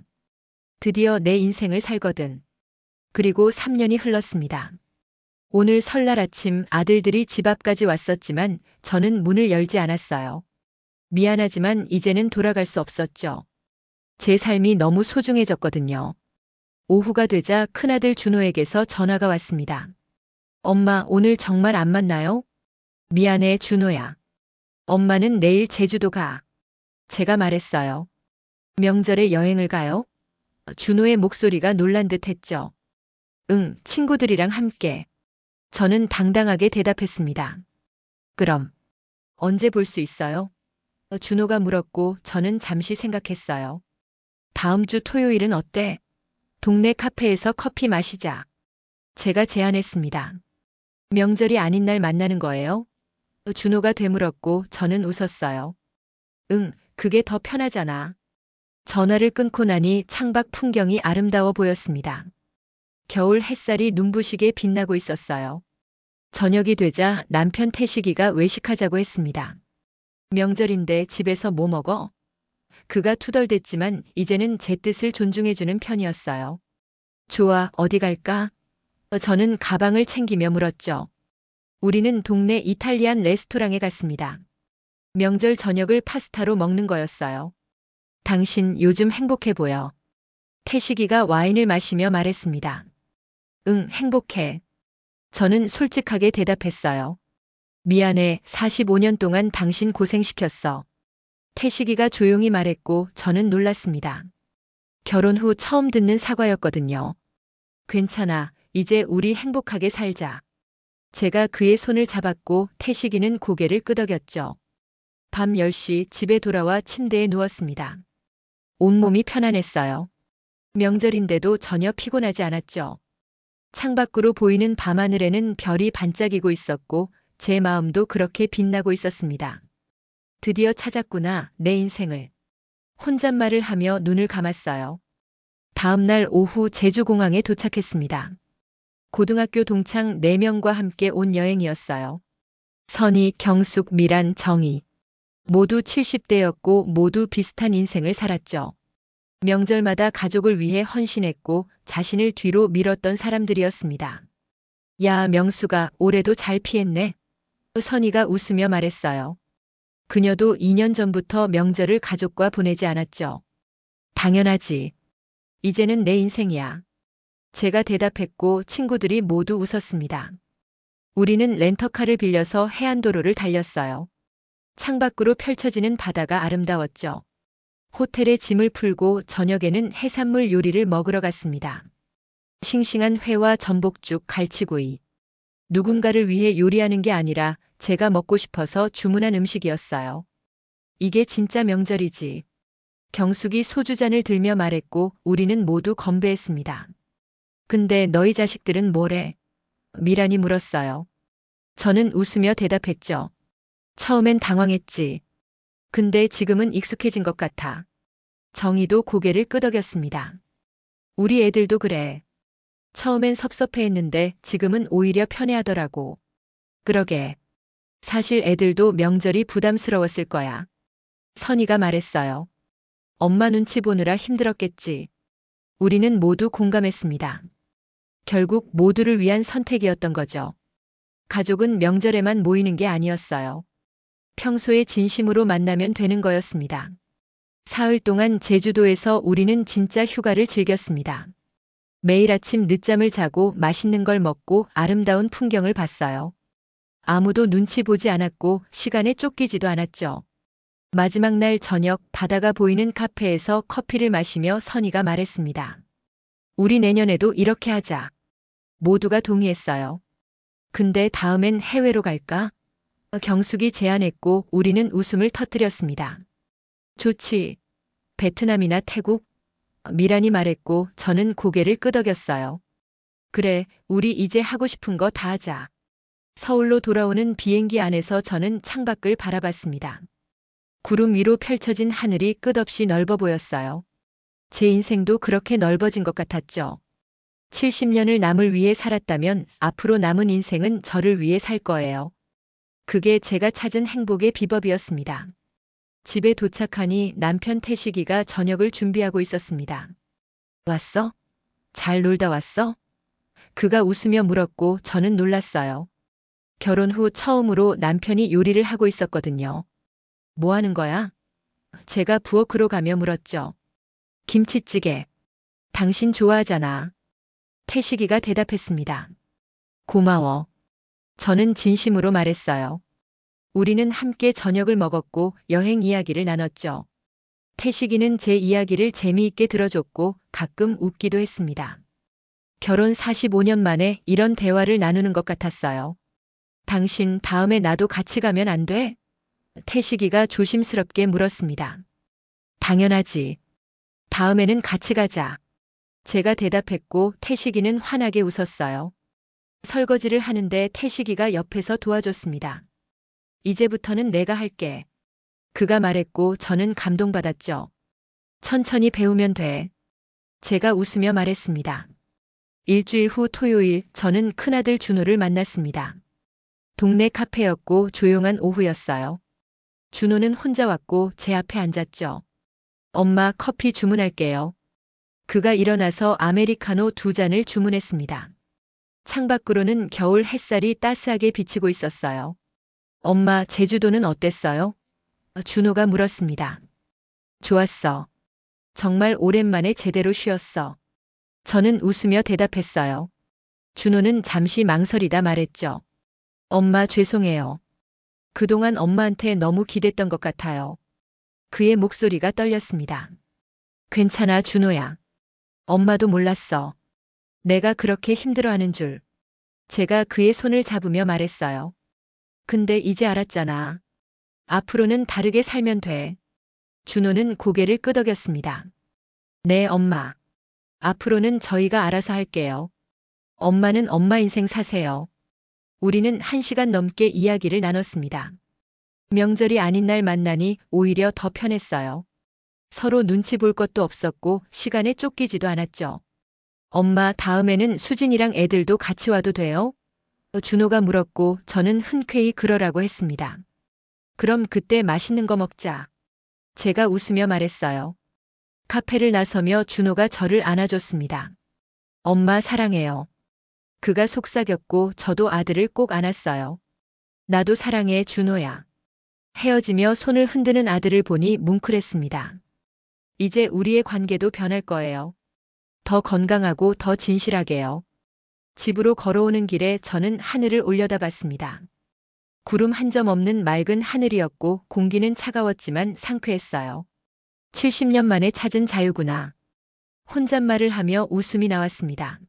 드디어 내 인생을 살거든. 그리고 3년이 흘렀습니다. 오늘 설날 아침 아들들이 집 앞까지 왔었지만 저는 문을 열지 않았어요. 미안하지만 이제는 돌아갈 수 없었죠. 제 삶이 너무 소중해졌거든요. 오후가 되자 큰아들 준호에게서 전화가 왔습니다. 엄마, 오늘 정말 안 만나요? 미안해, 준호야. 엄마는 내일 제주도 가. 제가 말했어요. 명절에 여행을 가요? 준호의 목소리가 놀란 듯 했죠. 응, 친구들이랑 함께. 저는 당당하게 대답했습니다. 그럼 언제 볼 수 있어요? 준호가 물었고 저는 잠시 생각했어요. 다음 주 토요일은 어때? 동네 카페에서 커피 마시자. 제가 제안했습니다. 명절이 아닌 날 만나는 거예요? 준호가 되물었고 저는 웃었어요. 응, 그게 더 편하잖아. 전화를 끊고 나니 창밖 풍경이 아름다워 보였습니다. 겨울 햇살이 눈부시게 빛나고 있었어요. 저녁이 되자 남편 태식이가 외식하자고 했습니다. 명절인데 집에서 뭐 먹어? 그가 투덜댔지만 이제는 제 뜻을 존중해주는 편이었어요. 좋아, 어디 갈까? 저는 가방을 챙기며 물었죠. 우리는 동네 이탈리안 레스토랑에 갔습니다. 명절 저녁을 파스타로 먹는 거였어요. 당신 요즘 행복해 보여. 태식이가 와인을 마시며 말했습니다. 응, 행복해. 저는 솔직하게 대답했어요. 미안해, 45년 동안 당신 고생시켰어. 태식이가 조용히 말했고 저는 놀랐습니다. 결혼 후 처음 듣는 사과였거든요. 괜찮아, 이제 우리 행복하게 살자. 제가 그의 손을 잡았고 태식이는 고개를 끄덕였죠. 밤 10시 집에 돌아와 침대에 누웠습니다. 온몸이 편안했어요. 명절인데도 전혀 피곤하지 않았죠. 창밖으로 보이는 밤하늘에는 별이 반짝이고 있었고 제 마음도 그렇게 빛나고 있었습니다. 드디어 찾았구나, 내 인생을. 혼잣말을 하며 눈을 감았어요. 다음 날 오후 제주공항에 도착했습니다. 고등학교 동창 4명과 함께 온 여행이었어요. 선희, 경숙, 미란, 정희. 모두 70대였고 모두 비슷한 인생을 살았죠. 명절마다 가족을 위해 헌신했고 자신을 뒤로 밀었던 사람들이었습니다. 야, 명수가 올해도 잘 피했네. 선희가 웃으며 말했어요. 그녀도 2년 전부터 명절을 가족과 보내지 않았죠. 당연하지. 이제는 내 인생이야. 제가 대답했고 친구들이 모두 웃었습니다. 우리는 렌터카를 빌려서 해안도로를 달렸어요. 창밖으로 펼쳐지는 바다가 아름다웠죠. 호텔에 짐을 풀고 저녁에는 해산물 요리를 먹으러 갔습니다. 싱싱한 회와 전복죽, 갈치구이. 누군가를 위해 요리하는 게 아니라 제가 먹고 싶어서 주문한 음식이었어요. 이게 진짜 명절이지. 경숙이 소주잔을 들며 말했고 우리는 모두 건배했습니다. 근데 너희 자식들은 뭐래? 미란이 물었어요. 저는 웃으며 대답했죠. 처음엔 당황했지. 근데 지금은 익숙해진 것 같아. 정희도 고개를 끄덕였습니다. 우리 애들도 그래. 처음엔 섭섭해했는데 지금은 오히려 편해하더라고. 그러게. 사실 애들도 명절이 부담스러웠을 거야. 선희가 말했어요. 엄마 눈치 보느라 힘들었겠지. 우리는 모두 공감했습니다. 결국 모두를 위한 선택이었던 거죠. 가족은 명절에만 모이는 게 아니었어요. 평소에 진심으로 만나면 되는 거였습니다. 사흘 동안 제주도에서 우리는 진짜 휴가를 즐겼습니다. 매일 아침 늦잠을 자고 맛있는 걸 먹고 아름다운 풍경을 봤어요. 아무도 눈치 보지 않았고 시간에 쫓기지도 않았죠. 마지막 날 저녁 바다가 보이는 카페에서 커피를 마시며 선희가 말했습니다. 우리 내년에도 이렇게 하자. 모두가 동의했어요. 근데 다음엔 해외로 갈까? 경숙이 제안했고 우리는 웃음을 터뜨렸습니다. 좋지. 베트남이나 태국? 미란이 말했고 저는 고개를 끄덕였어요. 그래, 우리 이제 하고 싶은 거 다 하자. 서울로 돌아오는 비행기 안에서 저는 창밖을 바라봤습니다. 구름 위로 펼쳐진 하늘이 끝없이 넓어 보였어요. 제 인생도 그렇게 넓어진 것 같았죠. 70년을 남을 위해 살았다면 앞으로 남은 인생은 저를 위해 살 거예요. 그게 제가 찾은 행복의 비법이었습니다. 집에 도착하니 남편 태식이가 저녁을 준비하고 있었습니다. 왔어? 잘 놀다 왔어? 그가 웃으며 물었고 저는 놀랐어요. 결혼 후 처음으로 남편이 요리를 하고 있었거든요. 뭐 하는 거야? 제가 부엌으로 가며 물었죠. 김치찌개. 당신 좋아하잖아. 태식이가 대답했습니다. 고마워. 저는 진심으로 말했어요. 우리는 함께 저녁을 먹었고 여행 이야기를 나눴죠. 태식이는 제 이야기를 재미있게 들어줬고 가끔 웃기도 했습니다. 결혼 45년 만에 이런 대화를 나누는 것 같았어요. 당신 다음에 나도 같이 가면 안 돼? 태식이가 조심스럽게 물었습니다. 당연하지. 다음에는 같이 가자. 제가 대답했고 태식이는 환하게 웃었어요. 설거지를 하는데 태식이가 옆에서 도와줬습니다. 이제부터는 내가 할게. 그가 말했고 저는 감동받았죠. 천천히 배우면 돼. 제가 웃으며 말했습니다. 일주일 후 토요일 저는 큰아들 준호를 만났습니다. 동네 카페였고 조용한 오후였어요. 준호는 혼자 왔고 제 앞에 앉았죠. 엄마 커피 주문할게요. 그가 일어나서 아메리카노 2잔을 주문했습니다. 창밖으로는 겨울 햇살이 따스하게 비치고 있었어요. 엄마 제주도는 어땠어요? 준호가 물었습니다. 좋았어. 정말 오랜만에 제대로 쉬었어. 저는 웃으며 대답했어요. 준호는 잠시 망설이다 말했죠. 엄마 죄송해요. 그동안 엄마한테 너무 기댔던 것 같아요. 그의 목소리가 떨렸습니다. 괜찮아, 준호야. 엄마도 몰랐어. 내가 그렇게 힘들어하는 줄. 제가 그의 손을 잡으며 말했어요. 근데 이제 알았잖아. 앞으로는 다르게 살면 돼. 준호는 고개를 끄덕였습니다. 네, 엄마. 앞으로는 저희가 알아서 할게요. 엄마는 엄마 인생 사세요. 우리는 1시간 넘게 이야기를 나눴습니다. 명절이 아닌 날 만나니 오히려 더 편했어요. 서로 눈치 볼 것도 없었고 시간에 쫓기지도 않았죠. 엄마, 다음에는 수진이랑 애들도 같이 와도 돼요? 준호가 물었고 저는 흔쾌히 그러라고 했습니다. 그럼 그때 맛있는 거 먹자. 제가 웃으며 말했어요. 카페를 나서며 준호가 저를 안아줬습니다. 엄마 사랑해요. 그가 속삭였고 저도 아들을 꼭 안았어요. 나도 사랑해, 준호야. 헤어지며 손을 흔드는 아들을 보니 뭉클했습니다. 이제 우리의 관계도 변할 거예요. 더 건강하고 더 진실하게요. 집으로 걸어오는 길에 저는 하늘을 올려다봤습니다. 구름 한 점 없는 맑은 하늘이었고 공기는 차가웠지만 상쾌했어요. 70년 만에 찾은 자유구나. 혼잣말을 하며 웃음이 나왔습니다.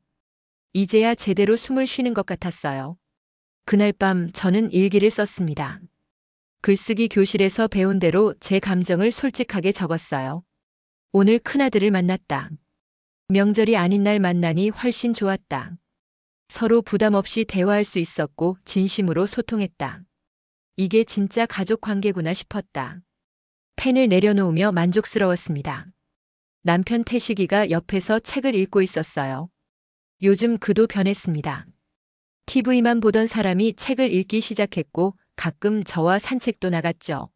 이제야 제대로 숨을 쉬는 것 같았어요. 그날 밤 저는 일기를 썼습니다. 글쓰기 교실에서 배운 대로 제 감정을 솔직하게 적었어요. 오늘 큰아들을 만났다. 명절이 아닌 날 만나니 훨씬 좋았다. 서로 부담 없이 대화할 수 있었고 진심으로 소통했다. 이게 진짜 가족 관계구나 싶었다. 펜을 내려놓으며 만족스러웠습니다. 남편 태식이가 옆에서 책을 읽고 있었어요. 요즘 그도 변했습니다. TV만 보던 사람이 책을 읽기 시작했고 가끔 저와 산책도 나갔죠.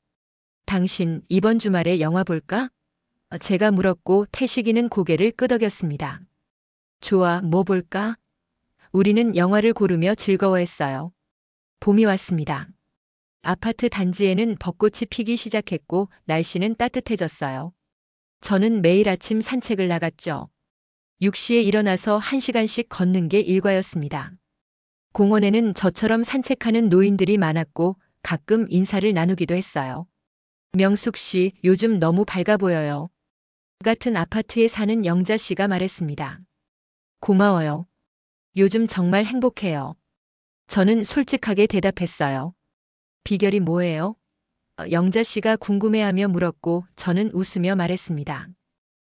당신 이번 주말에 영화 볼까? 제가 물었고 태식이는 고개를 끄덕였습니다. 좋아, 뭐 볼까? 우리는 영화를 고르며 즐거워했어요. 봄이 왔습니다. 아파트 단지에는 벚꽃이 피기 시작했고 날씨는 따뜻해졌어요. 저는 매일 아침 산책을 나갔죠. 6시에 일어나서 1시간씩 걷는 게 일과였습니다. 공원에는 저처럼 산책하는 노인들이 많았고 가끔 인사를 나누기도 했어요. 명숙 씨, 요즘 너무 밝아 보여요. 같은 아파트에 사는 영자 씨가 말했습니다. 고마워요. 요즘 정말 행복해요. 저는 솔직하게 대답했어요. 비결이 뭐예요? 영자 씨가 궁금해하며 물었고 저는 웃으며 말했습니다.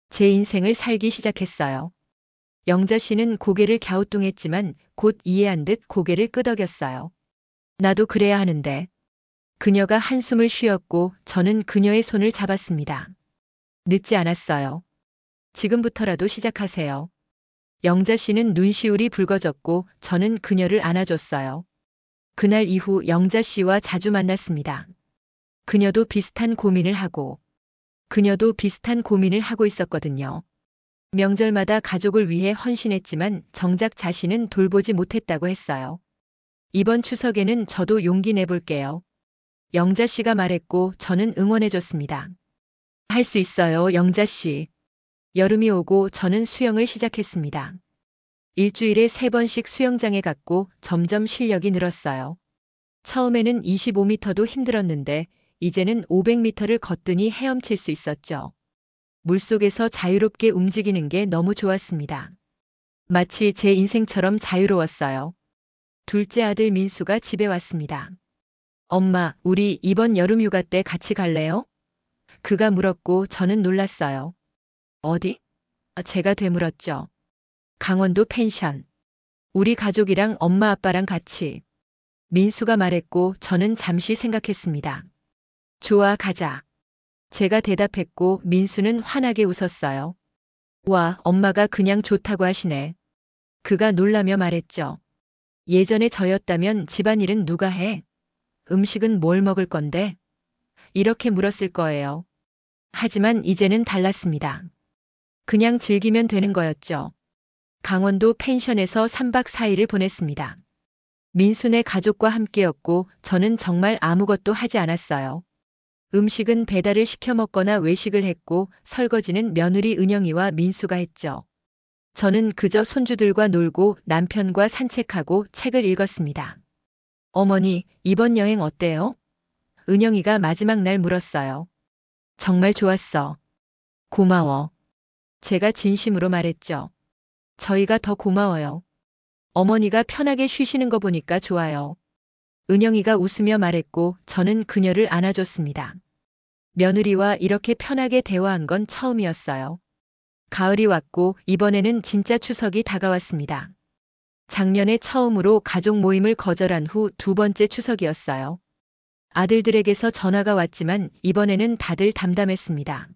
제 인생을 살기 시작했어요. 영자 씨는 고개를 갸우뚱했지만 곧 이해한 듯 고개를 끄덕였어요. 나도 그래야 하는데. 그녀가 한숨을 쉬었고 저는 그녀의 손을 잡았습니다. 늦지 않았어요. 지금부터라도 시작하세요. 영자 씨는 눈시울이 붉어졌고 저는 그녀를 안아줬어요. 그날 이후 영자 씨와 자주 만났습니다. 그녀도 비슷한 고민을 하고 있었거든요. 명절마다 가족을 위해 헌신했지만 정작 자신은 돌보지 못했다고 했어요. 이번 추석에는 저도 용기 내볼게요. 영자 씨가 말했고 저는 응원해줬습니다. 할 수 있어요, 영자 씨. 여름이 오고 저는 수영을 시작했습니다. 일주일에 3번씩 수영장에 갔고 점점 실력이 늘었어요. 처음에는 25m도 힘들었는데 이제는 500m를 걷더니 헤엄칠 수 있었죠. 물속에서 자유롭게 움직이는 게 너무 좋았습니다. 마치 제 인생처럼 자유로웠어요. 둘째 아들 민수가 집에 왔습니다. 엄마, 우리 이번 여름 휴가 때 같이 갈래요? 그가 물었고 저는 놀랐어요. 어디? 제가 되물었죠. 강원도 펜션. 우리 가족이랑 엄마 아빠랑 같이. 민수가 말했고 저는 잠시 생각했습니다. 좋아, 가자. 제가 대답했고 민수는 환하게 웃었어요. 와, 엄마가 그냥 좋다고 하시네. 그가 놀라며 말했죠. 예전에 저였다면 집안일은 누가 해? 음식은 뭘 먹을 건데? 이렇게 물었을 거예요. 하지만 이제는 달랐습니다. 그냥 즐기면 되는 거였죠. 강원도 펜션에서 3박 4일을 보냈습니다. 민수네 가족과 함께였고 저는 정말 아무것도 하지 않았어요. 음식은 배달을 시켜 먹거나 외식을 했고 설거지는 며느리 은영이와 민수가 했죠. 저는 그저 손주들과 놀고 남편과 산책하고 책을 읽었습니다. 어머니, 이번 여행 어때요? 은영이가 마지막 날 물었어요. 정말 좋았어. 고마워. 제가 진심으로 말했죠. 저희가 더 고마워요. 어머니가 편하게 쉬시는 거 보니까 좋아요. 은영이가 웃으며 말했고 저는 그녀를 안아줬습니다. 며느리와 이렇게 편하게 대화한 건 처음이었어요. 가을이 왔고 이번에는 진짜 추석이 다가왔습니다. 작년에 처음으로 가족 모임을 거절한 후 두 번째 추석이었어요. 아들들에게서 전화가 왔지만 이번에는 다들 담담했습니다.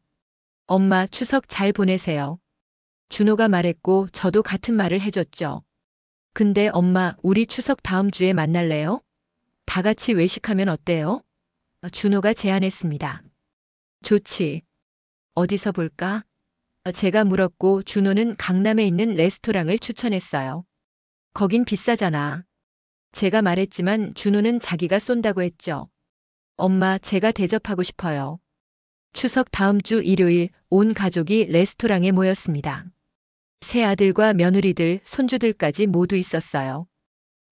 엄마, 추석 잘 보내세요. 준호가 말했고 저도 같은 말을 해줬죠. 근데 엄마, 우리 추석 다음 주에 만날래요? 다 같이 외식하면 어때요? 준호가 제안했습니다. 좋지. 어디서 볼까? 제가 물었고 준호는 강남에 있는 레스토랑을 추천했어요. 거긴 비싸잖아. 제가 말했지만 준호는 자기가 쏜다고 했죠. 엄마, 제가 대접하고 싶어요. 추석 다음 주 일요일 온 가족이 레스토랑에 모였습니다. 새 아들과 며느리들, 손주들까지 모두 있었어요.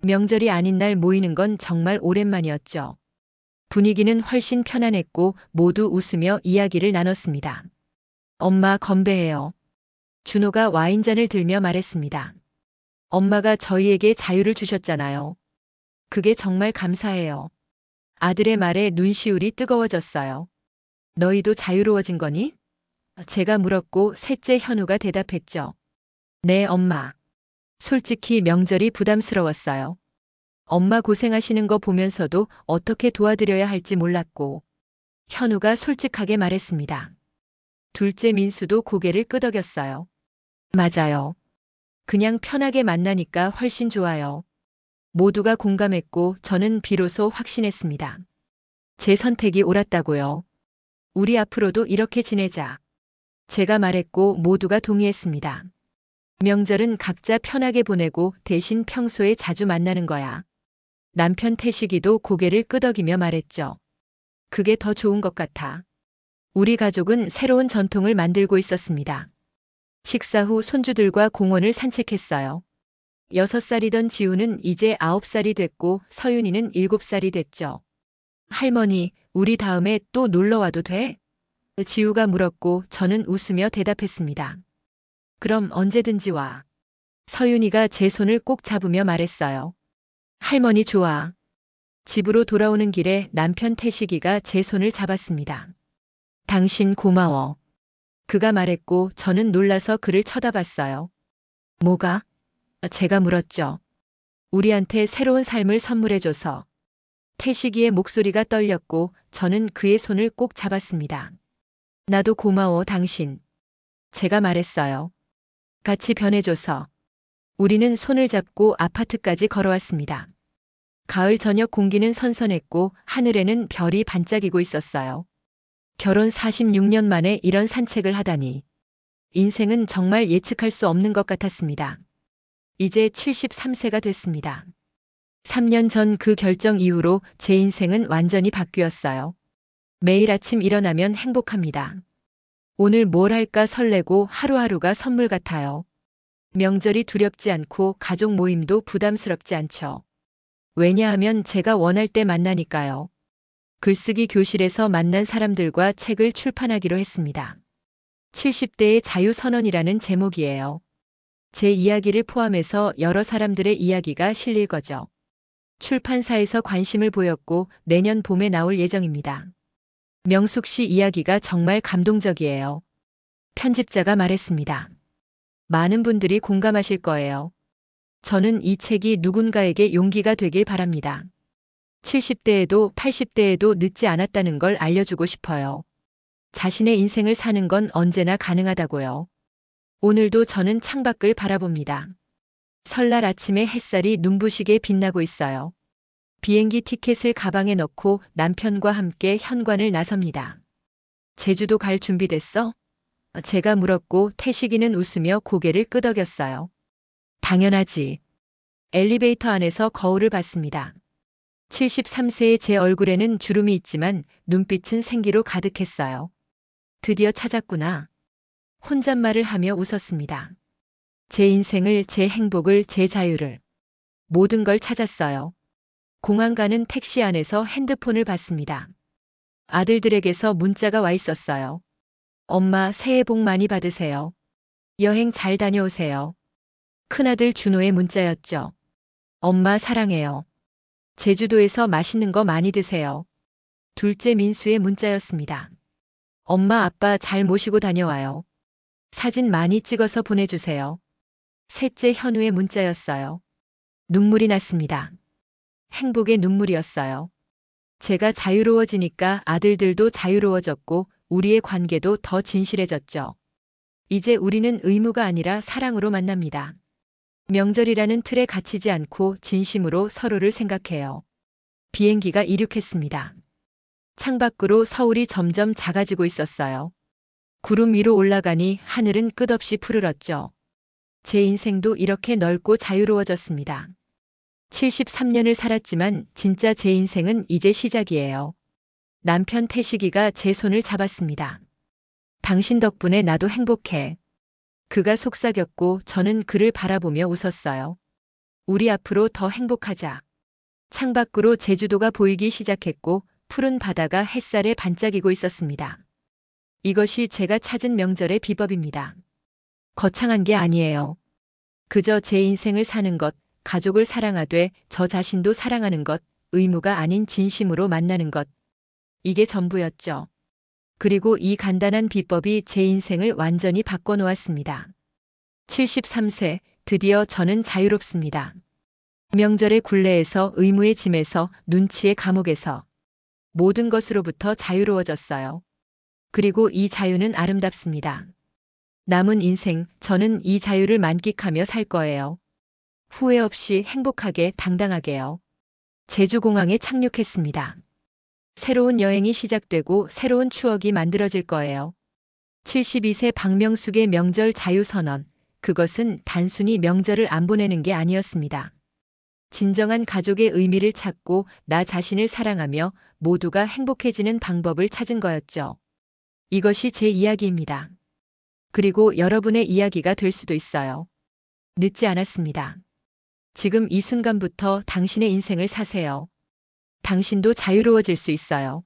명절이 아닌 날 모이는 건 정말 오랜만이었죠. 분위기는 훨씬 편안했고 모두 웃으며 이야기를 나눴습니다. 엄마, 건배해요. 준호가 와인잔을 들며 말했습니다. 엄마가 저희에게 자유를 주셨잖아요. 그게 정말 감사해요. 아들의 말에 눈시울이 뜨거워졌어요. 너희도 자유로워진 거니? 제가 물었고 셋째 현우가 대답했죠. 네, 엄마. 솔직히 명절이 부담스러웠어요. 엄마 고생하시는 거 보면서도 어떻게 도와드려야 할지 몰랐고. 현우가 솔직하게 말했습니다. 둘째 민수도 고개를 끄덕였어요. 맞아요. 그냥 편하게 만나니까 훨씬 좋아요. 모두가 공감했고 저는 비로소 확신했습니다. 제 선택이 옳았다고요. 우리 앞으로도 이렇게 지내자. 제가 말했고 모두가 동의했습니다. 명절은 각자 편하게 보내고 대신 평소에 자주 만나는 거야. 남편 태식이도 고개를 끄덕이며 말했죠. 그게 더 좋은 것 같아. 우리 가족은 새로운 전통을 만들고 있었습니다. 식사 후 손주들과 공원을 산책했어요. 6살이던 지우는 이제 9살이 됐고 서윤이는 7살이 됐죠. 할머니, 우리 다음에 또 놀러 와도 돼? 지우가 물었고 저는 웃으며 대답했습니다. 그럼 언제든지 와. 서윤이가 제 손을 꼭 잡으며 말했어요. 할머니 좋아. 집으로 돌아오는 길에 남편 태식이가 제 손을 잡았습니다. 당신 고마워. 그가 말했고 저는 놀라서 그를 쳐다봤어요. 뭐가? 제가 물었죠. 우리한테 새로운 삶을 선물해줘서. 태식이의 목소리가 떨렸고 저는 그의 손을 꼭 잡았습니다. 나도 고마워, 당신. 제가 말했어요. 같이 변해줘서. 우리는 손을 잡고 아파트까지 걸어왔습니다. 가을 저녁 공기는 선선했고 하늘에는 별이 반짝이고 있었어요. 결혼 46년 만에 이런 산책을 하다니. 인생은 정말 예측할 수 없는 것 같았습니다. 이제 73세가 됐습니다. 3년 전 그 결정 이후로 제 인생은 완전히 바뀌었어요. 매일 아침 일어나면 행복합니다. 오늘 뭘 할까 설레고 하루하루가 선물 같아요. 명절이 두렵지 않고 가족 모임도 부담스럽지 않죠. 왜냐하면 제가 원할 때 만나니까요. 글쓰기 교실에서 만난 사람들과 책을 출판하기로 했습니다. 70대의 자유선언이라는 제목이에요. 제 이야기를 포함해서 여러 사람들의 이야기가 실릴 거죠. 출판사에서 관심을 보였고 내년 봄에 나올 예정입니다. 명숙 씨 이야기가 정말 감동적이에요. 편집자가 말했습니다. 많은 분들이 공감하실 거예요. 저는 이 책이 누군가에게 용기가 되길 바랍니다. 70대에도 80대에도 늦지 않았다는 걸 알려주고 싶어요. 자신의 인생을 사는 건 언제나 가능하다고요. 오늘도 저는 창밖을 바라봅니다. 설날 아침에 햇살이 눈부시게 빛나고 있어요. 비행기 티켓을 가방에 넣고 남편과 함께 현관을 나섭니다. 제주도 갈 준비됐어? 제가 물었고 태식이는 웃으며 고개를 끄덕였어요. 당연하지. 엘리베이터 안에서 거울을 봤습니다. 73세의 제 얼굴에는 주름이 있지만 눈빛은 생기로 가득했어요. 드디어 찾았구나. 혼잣말을 하며 웃었습니다. 제 인생을, 제 행복을, 제 자유를. 모든 걸 찾았어요. 공항 가는 택시 안에서 핸드폰을 봤습니다. 아들들에게서 문자가 와 있었어요. 엄마 새해 복 많이 받으세요. 여행 잘 다녀오세요. 큰아들 준호의 문자였죠. 엄마 사랑해요. 제주도에서 맛있는 거 많이 드세요. 둘째 민수의 문자였습니다. 엄마 아빠 잘 모시고 다녀와요. 사진 많이 찍어서 보내주세요. 셋째 현우의 문자였어요. 눈물이 났습니다. 행복의 눈물이었어요. 제가 자유로워지니까 아들들도 자유로워졌고 우리의 관계도 더 진실해졌죠. 이제 우리는 의무가 아니라 사랑으로 만납니다. 명절이라는 틀에 갇히지 않고 진심으로 서로를 생각해요. 비행기가 이륙했습니다. 창밖으로 서울이 점점 작아지고 있었어요. 구름 위로 올라가니 하늘은 끝없이 푸르렀죠. 제 인생도 이렇게 넓고 자유로워졌습니다. 73년을 살았지만 진짜 제 인생은 이제 시작이에요. 남편 태식이가 제 손을 잡았습니다. 당신 덕분에 나도 행복해. 그가 속삭였고 저는 그를 바라보며 웃었어요. 우리 앞으로 더 행복하자. 창밖으로 제주도가 보이기 시작했고 푸른 바다가 햇살에 반짝이고 있었습니다. 이것이 제가 찾은 명절의 비법입니다. 거창한 게 아니에요. 그저 제 인생을 사는 것, 가족을 사랑하되 저 자신도 사랑하는 것, 의무가 아닌 진심으로 만나는 것. 이게 전부였죠. 그리고 이 간단한 비법이 제 인생을 완전히 바꿔놓았습니다. 73세, 드디어 저는 자유롭습니다. 명절의 굴레에서, 의무의 짐에서, 눈치의 감옥에서 모든 것으로부터 자유로워졌어요. 그리고 이 자유는 아름답습니다. 남은 인생, 저는 이 자유를 만끽하며 살 거예요. 후회 없이 행복하게 당당하게요. 제주공항에 착륙했습니다. 새로운 여행이 시작되고 새로운 추억이 만들어질 거예요. 72세 박명숙의 명절 자유선언. 그것은 단순히 명절을 안 보내는 게 아니었습니다. 진정한 가족의 의미를 찾고 나 자신을 사랑하며 모두가 행복해지는 방법을 찾은 거였죠. 이것이 제 이야기입니다. 그리고 여러분의 이야기가 될 수도 있어요. 늦지 않았습니다. 지금 이 순간부터 당신의 인생을 사세요. 당신도 자유로워질 수 있어요.